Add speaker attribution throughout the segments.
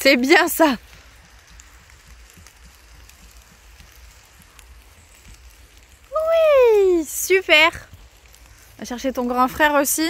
Speaker 1: C'est bien ça. Oui, super. Va chercher ton grand frère aussi.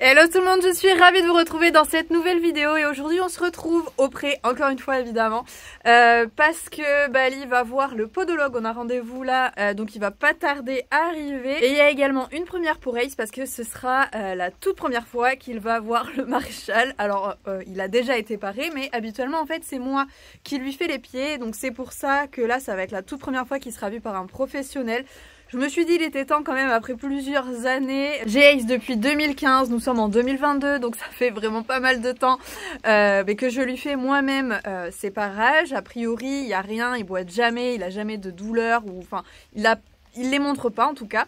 Speaker 1: Hello tout le monde, je suis ravie de vous retrouver dans cette nouvelle vidéo et aujourd'hui on se retrouve auprès, encore une fois évidemment, parce que Bali va voir le podologue, on a rendez-vous là, donc il va pas tarder à arriver. Et il y a également une première pour Ace parce que ce sera la toute première fois qu'il va voir le maréchal. Alors il a déjà été paré mais habituellement en fait c'est moi qui lui fais les pieds, donc c'est pour ça que là ça va être la toute première fois qu'il sera vu par un professionnel. Je me suis dit il était temps quand même après plusieurs années. J'ai Ace depuis 2015, nous sommes en 2022 donc ça fait vraiment pas mal de temps mais que je lui fais moi-même ses parages. A priori il n'y a rien, il boite jamais, il a jamais de douleur ou enfin il les montre pas en tout cas.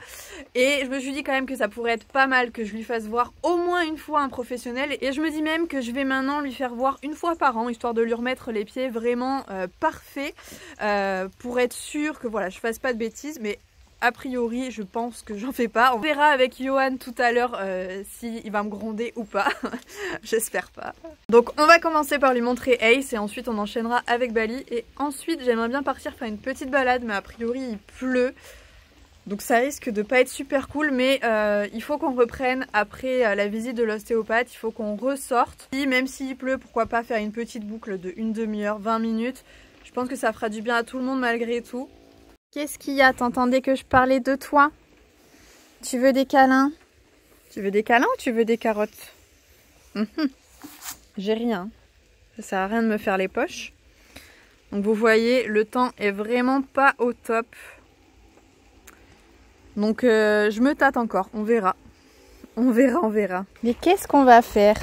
Speaker 1: Et je me suis dit quand même que ça pourrait être pas mal que je lui fasse voir au moins une fois un professionnel. Et je me dis même que je vais maintenant lui faire voir une fois par an, histoire de lui remettre les pieds vraiment parfaits pour être sûr que voilà, je fasse pas de bêtises. Mais a priori, je pense que j'en fais pas. On verra avec Johan tout à l'heure s'il va me gronder ou pas. J'espère pas. Donc on va commencer par lui montrer Ace et ensuite on enchaînera avec Bali. Et ensuite j'aimerais bien partir faire une petite balade mais a priori il pleut. Donc ça risque de pas être super cool mais il faut qu'on reprenne après la visite de l'ostéopathe. Il faut qu'on ressorte. Et même s'il pleut, pourquoi pas faire une petite boucle de une demi-heure, 20 minutes. Je pense que ça fera du bien à tout le monde malgré tout. Qu'est-ce qu'il y a? T'entendais que je parlais de toi? Tu veux des câlins? Tu veux des câlins ou tu veux des carottes? J'ai rien. Ça sert à rien de me faire les poches. Donc vous voyez, le temps est vraiment pas au top. Donc je me tâte encore, on verra. On verra, on verra. Mais qu'est-ce qu'on va faire?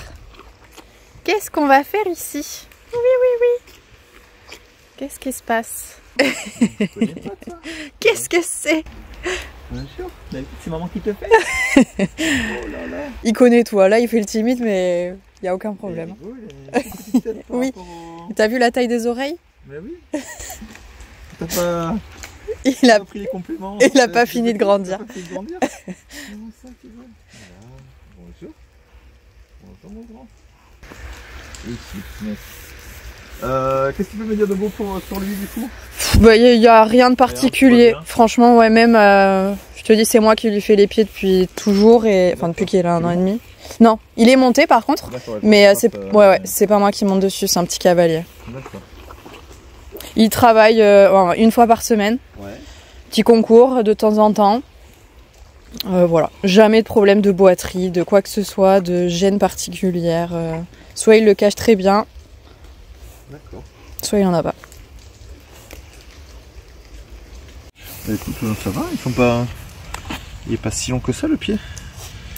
Speaker 1: Qu'est-ce qu'on va faire ici? Oui, oui, oui. Qu'est-ce qui se passe? Qu'est-ce que c'est?
Speaker 2: Bien sûr, c'est maman qui te fait. Oh là là.
Speaker 1: Il connaît toi, là il fait le timide mais il n'y a aucun problème. Oui. T'as vu la taille des oreilles?
Speaker 2: Mais oui. T'as pas...
Speaker 1: Il a
Speaker 2: pris les compléments.
Speaker 1: Il a pas fini de grandir.
Speaker 2: Comment ça tu vois? Bonjour. Bonjour mon grand. Qu'est-ce que tu peux me dire de beau sur lui du coup?
Speaker 1: Bah, y a rien de particulier. Franchement, ouais, même, je te dis, c'est moi qui lui fais les pieds depuis toujours, et enfin depuis qu'il a 1 an et demi. Non, il est monté par contre, mais c'est pas moi qui monte dessus, c'est un petit cavalier. Il travaille une fois par semaine, petit concours de temps en temps. Voilà, jamais de problème de boiterie, de quoi que ce soit, de gêne particulière. Soit il le cache très bien, soit il en a pas.
Speaker 2: Écoute, ça va, ils sont pas... Il est pas si long que ça le pied.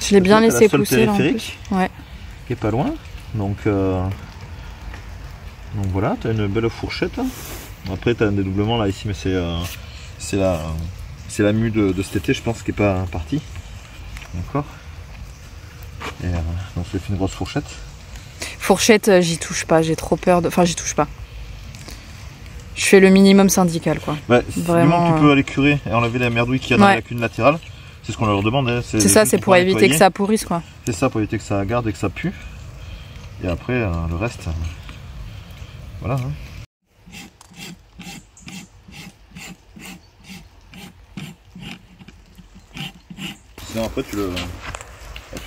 Speaker 1: Je l'ai bien laissé pousser là en plus. Ouais.
Speaker 2: Qui est pas loin. Donc voilà, tu as une belle fourchette. Après tu as un dédoublement là ici, mais c'est la mue de cet été, je pense, qui est pas partie. D'accord. Et donc ça fait une grosse fourchette.
Speaker 1: Fourchette, j'y touche pas, j'ai trop peur de... Enfin, j'y touche pas. Je fais le minimum syndical, quoi.
Speaker 2: Ouais, vraiment, tu peux aller curer et enlever la merdouille qu'il y a dans la lacune latérale. C'est ce qu'on leur demande. Hein.
Speaker 1: C'est ça, c'est pour éviter que ça pourrisse, quoi.
Speaker 2: C'est ça, pour éviter que ça garde et que ça pue. Et après, le reste, voilà. Hein. Sinon après, tu le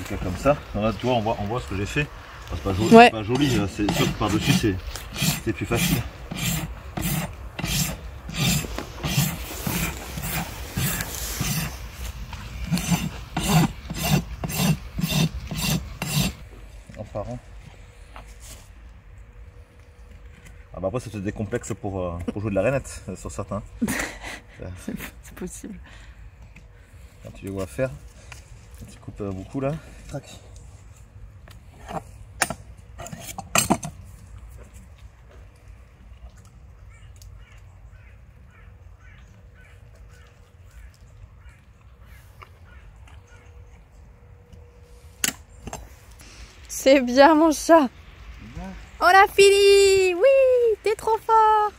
Speaker 2: fais comme ça. Alors là, tu vois, on voit ce que j'ai fait. C'est pas joli, pas joli, c'est sûr que par-dessus, c'est plus facile. Ah bah après ça te décomplexe pour jouer de la rainette sur certains.
Speaker 1: C'est possible.
Speaker 2: Quand tu les vois faire, quand tu coupes beaucoup là, tac.
Speaker 1: C'est bien mon chat. On a fini. Oui, t'es trop fort.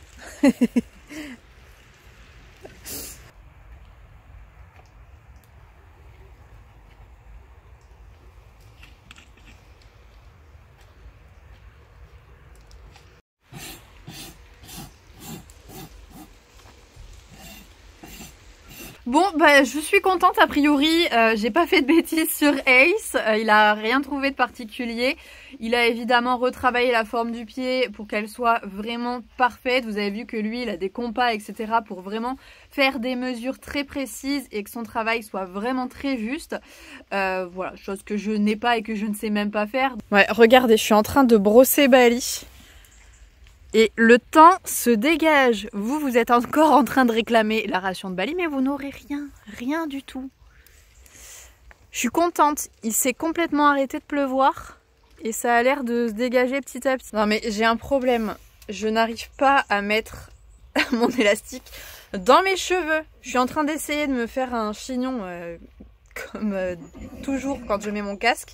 Speaker 1: Bon, bah, je suis contente, a priori, j'ai pas fait de bêtises sur Ace, il a rien trouvé de particulier. Il a évidemment retravaillé la forme du pied pour qu'elle soit vraiment parfaite. Vous avez vu que lui, il a des compas, etc. pour vraiment faire des mesures très précises et que son travail soit vraiment très juste. Voilà, chose que je n'ai pas et que je ne sais même pas faire. Ouais, regardez, je suis en train de brosser Bali. Et le temps se dégage. Vous êtes encore en train de réclamer la ration de Bali, mais vous n'aurez rien du tout. Je suis contente. Il s'est complètement arrêté de pleuvoir et ça a l'air de se dégager petit à petit. Non mais j'ai un problème. Je n'arrive pas à mettre mon élastique dans mes cheveux. Je suis en train d'essayer de me faire un chignon comme toujours quand je mets mon casque.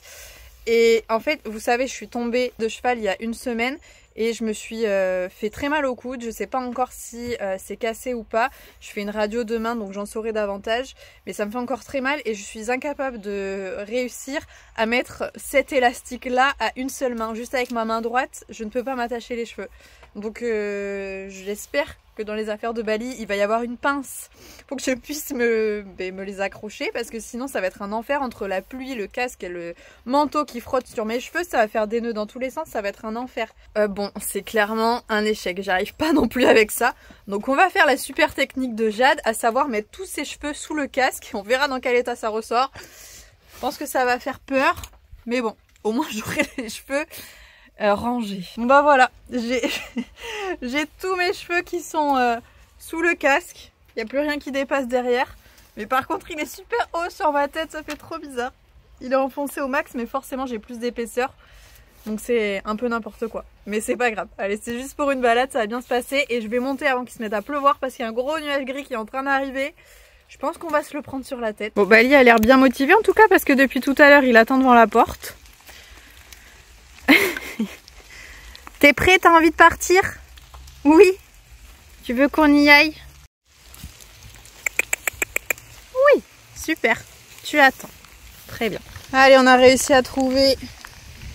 Speaker 1: Et en fait, vous savez, je suis tombée de cheval il y a une semaine. Et je me suis fait très mal au coude. Je sais pas encore si c'est cassé ou pas. Je fais une radio demain, donc j'en saurai davantage. Mais ça me fait encore très mal et je suis incapable de réussir à mettre cet élastique-là à une seule main. Juste avec ma main droite, je ne peux pas m'attacher les cheveux. Donc j'espère que dans les affaires de Bali, il va y avoir une pince pour que je puisse me les accrocher. Parce que sinon, ça va être un enfer entre la pluie, le casque et le manteau qui frotte sur mes cheveux. Ça va faire des nœuds dans tous les sens, ça va être un enfer. Bon, c'est clairement un échec. J'arrive pas non plus avec ça. Donc on va faire la super technique de Jade, à savoir mettre tous ses cheveux sous le casque. On verra dans quel état ça ressort. Je pense que ça va faire peur. Mais bon, au moins j'aurai les cheveux rangés. Bon bah voilà, j'ai tous mes cheveux qui sont sous le casque. Il n'y a plus rien qui dépasse derrière. Mais par contre, il est super haut sur ma tête, ça fait trop bizarre. Il est enfoncé au max, mais forcément j'ai plus d'épaisseur. Donc c'est un peu n'importe quoi. Mais c'est pas grave. Allez, c'est juste pour une balade, ça va bien se passer. Et je vais monter avant qu'il se mette à pleuvoir parce qu'il y a un gros nuage gris qui est en train d'arriver. Je pense qu'on va se le prendre sur la tête. Bon, Bali a l'air bien motivé en tout cas parce que depuis tout à l'heure, il attend devant la porte. T'es prêt? T'as envie de partir? Oui. Tu veux qu'on y aille? Oui. Super. Tu attends. Très bien. Allez, on a réussi à trouver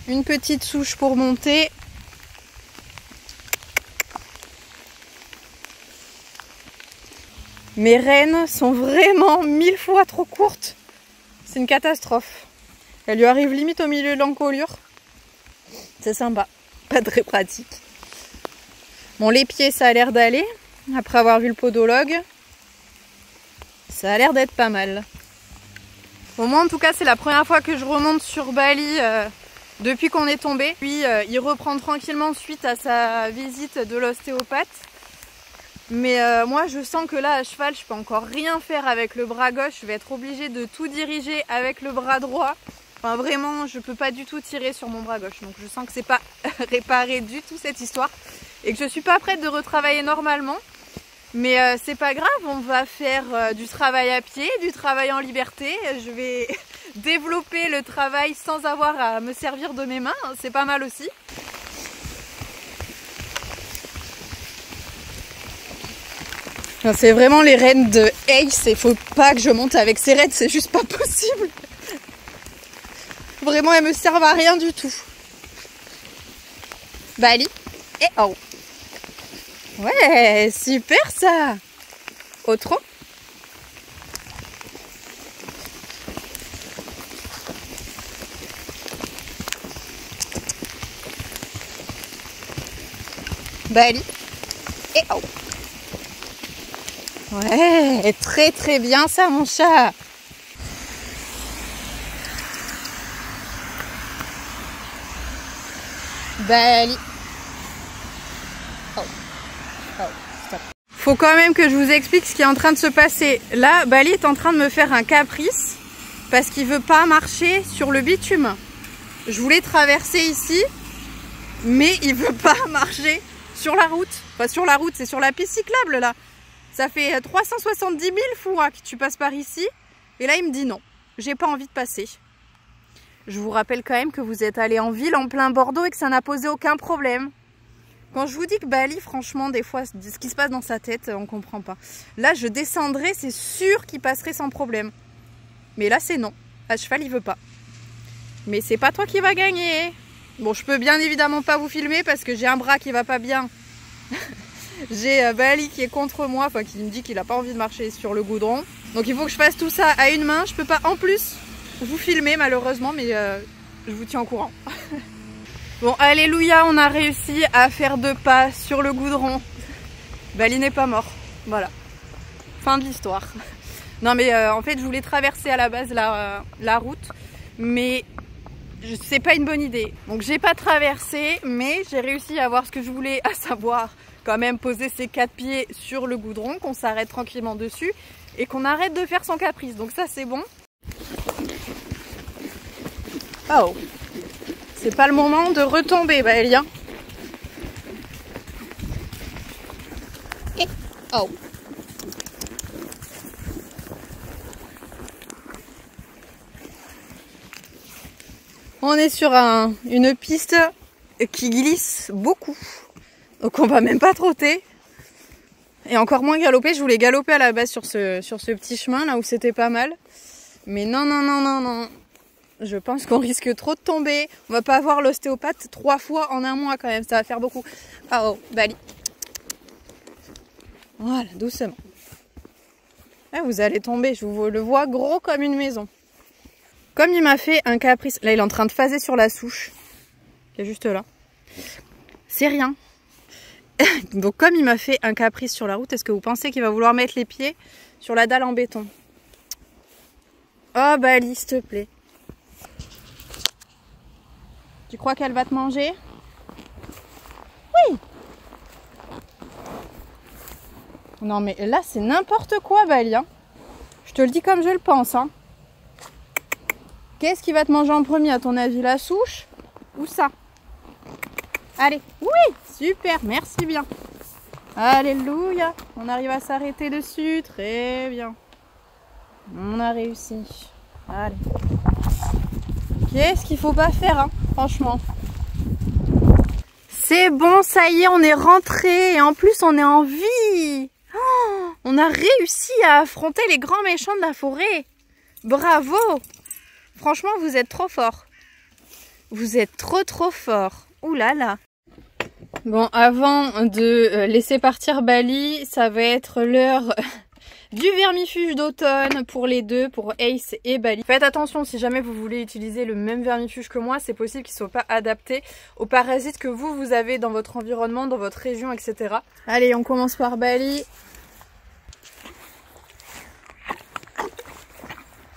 Speaker 1: une petite souche pour monter. Mes rênes sont vraiment 1000 fois trop courtes. C'est une catastrophe. Elle lui arrive limite au milieu de l'encolure. C'est sympa. Pas très pratique. Bon, les pieds, ça a l'air d'aller. Après avoir vu le podologue, ça a l'air d'être pas mal. Bon, moi, en tout cas, c'est la première fois que je remonte sur Bali depuis qu'on est tombé. Puis, il reprend tranquillement suite à sa visite de l'ostéopathe. Mais moi, je sens que là, à cheval, je peux encore rien faire avec le bras gauche. Je vais être obligée de tout diriger avec le bras droit. Enfin, vraiment, je peux pas du tout tirer sur mon bras gauche. Donc, je sens que c'est pas réparé du tout cette histoire. Et que je suis pas prête de retravailler normalement. Mais c'est pas grave, on va faire du travail à pied, du travail en liberté. Je vais développer le travail sans avoir à me servir de mes mains. C'est pas mal aussi. C'est vraiment les rênes de Ace. Il faut pas que je monte avec ces rênes, c'est juste pas possible. Vraiment, elles me servent à rien du tout. Bali. Et oh. Ouais, super ça. Autre. Bali. Et oh. Ouais, très très bien ça mon chat. Bali. Oh. Oh, stop. Faut quand même que je vous explique ce qui est en train de se passer. Là, Bali est en train de me faire un caprice parce qu'il veut pas marcher sur le bitume. Je voulais traverser ici, mais il veut pas marcher sur la route. Pas sur la route, c'est sur la piste cyclable là. Ça fait 370 000 fois que tu passes par ici. Et là, il me dit non, j'ai pas envie de passer. Je vous rappelle quand même que vous êtes allé en ville en plein Bordeaux et que ça n'a posé aucun problème. Quand je vous dis que Bali, franchement, des fois, ce qui se passe dans sa tête, on comprend pas. Là, je descendrai, c'est sûr qu'il passerait sans problème. Mais là, c'est non. À cheval, il veut pas. Mais c'est pas toi qui va gagner. Bon, je peux bien évidemment pas vous filmer parce que j'ai un bras qui va pas bien. J'ai Bali qui est contre moi, enfin qui me dit qu'il a pas envie de marcher sur le goudron. Donc il faut que je fasse tout ça à une main. Je peux pas en plus vous filmer malheureusement, mais je vous tiens au courant. Bon, alléluia, on a réussi à faire 2 pas sur le goudron. Bali n'est pas mort. Voilà. Fin de l'histoire. Non mais en fait je voulais traverser à la base la route, mais c'est pas une bonne idée. Donc j'ai pas traversé, mais j'ai réussi à avoir ce que je voulais, à savoir quand même poser ses 4 pieds sur le goudron, qu'on s'arrête tranquillement dessus et qu'on arrête de faire son caprice. Donc ça c'est bon. Oh, c'est pas le moment de retomber, Baëlia. Oh. On est sur une piste qui glisse beaucoup. Donc on va même pas trotter. Et encore moins galoper. Je voulais galoper à la base sur ce petit chemin là où c'était pas mal. Mais non, non, non, non, non. Je pense qu'on risque trop de tomber. On va pas avoir l'ostéopathe 3 fois en un mois quand même. Ça va faire beaucoup. Ah oh, Bali. Voilà, doucement. Ah, vous allez tomber. Je vous le vois gros comme une maison. Comme il m'a fait un caprice. Là, il est en train de phaser sur la souche. Qui est juste là. C'est rien. Donc comme il m'a fait un caprice sur la route, est-ce que vous pensez qu'il va vouloir mettre les pieds sur la dalle en béton? Oh Bali, s'il te plaît. Tu crois qu'elle va te manger? Oui. Non mais là c'est n'importe quoi Bali, hein. Je te le dis comme je le pense, hein. Qu'est-ce qui va te manger en premier à ton avis? La souche ou ça? Allez, oui, super, merci bien. Alléluia, on arrive à s'arrêter dessus, très bien. On a réussi. Allez. Qu'est-ce qu'il faut pas faire, hein, franchement. C'est bon, ça y est, on est rentré. Et en plus, on est en vie. Oh, on a réussi à affronter les grands méchants de la forêt. Bravo. Franchement, vous êtes trop forts. Vous êtes trop forts. Ouh là là. Bon, avant de laisser partir Bali, ça va être l'heure du vermifuge d'automne pour les deux, pour Ace et Bali. Faites attention, si jamais vous voulez utiliser le même vermifuge que moi, c'est possible qu'il ne soit pas adapté aux parasites que vous avez dans votre environnement, dans votre région, etc. Allez, on commence par Bali.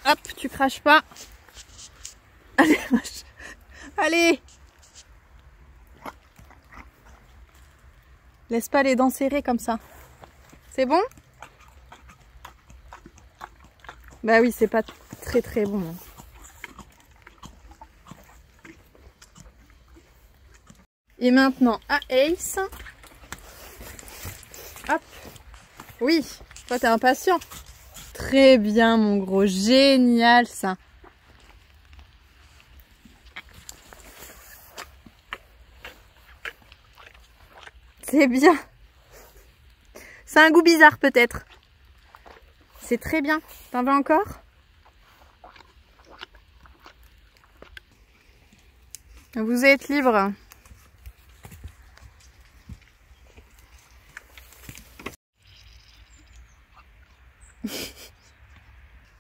Speaker 1: Hop, tu craches pas. Allez, allez. Laisse pas les dents serrées comme ça. C'est bon? Bah oui, c'est pas très bon. Et maintenant à Ace. Hop. Oui, toi t'es impatient. Très bien mon gros, génial ça. C'est bien. C'est un goût bizarre peut-être. C'est très bien. T'en veux encore? Vous êtes libre.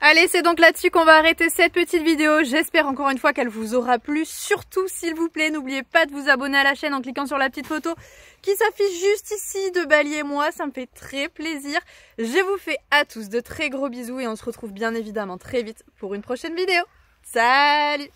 Speaker 1: Allez, c'est donc là-dessus qu'on va arrêter cette petite vidéo. J'espère encore une fois qu'elle vous aura plu. Surtout, s'il vous plaît, n'oubliez pas de vous abonner à la chaîne en cliquant sur la petite photo qui s'affiche juste ici de Bali et moi. Ça me fait très plaisir. Je vous fais à tous de très gros bisous et on se retrouve bien évidemment très vite pour une prochaine vidéo. Salut!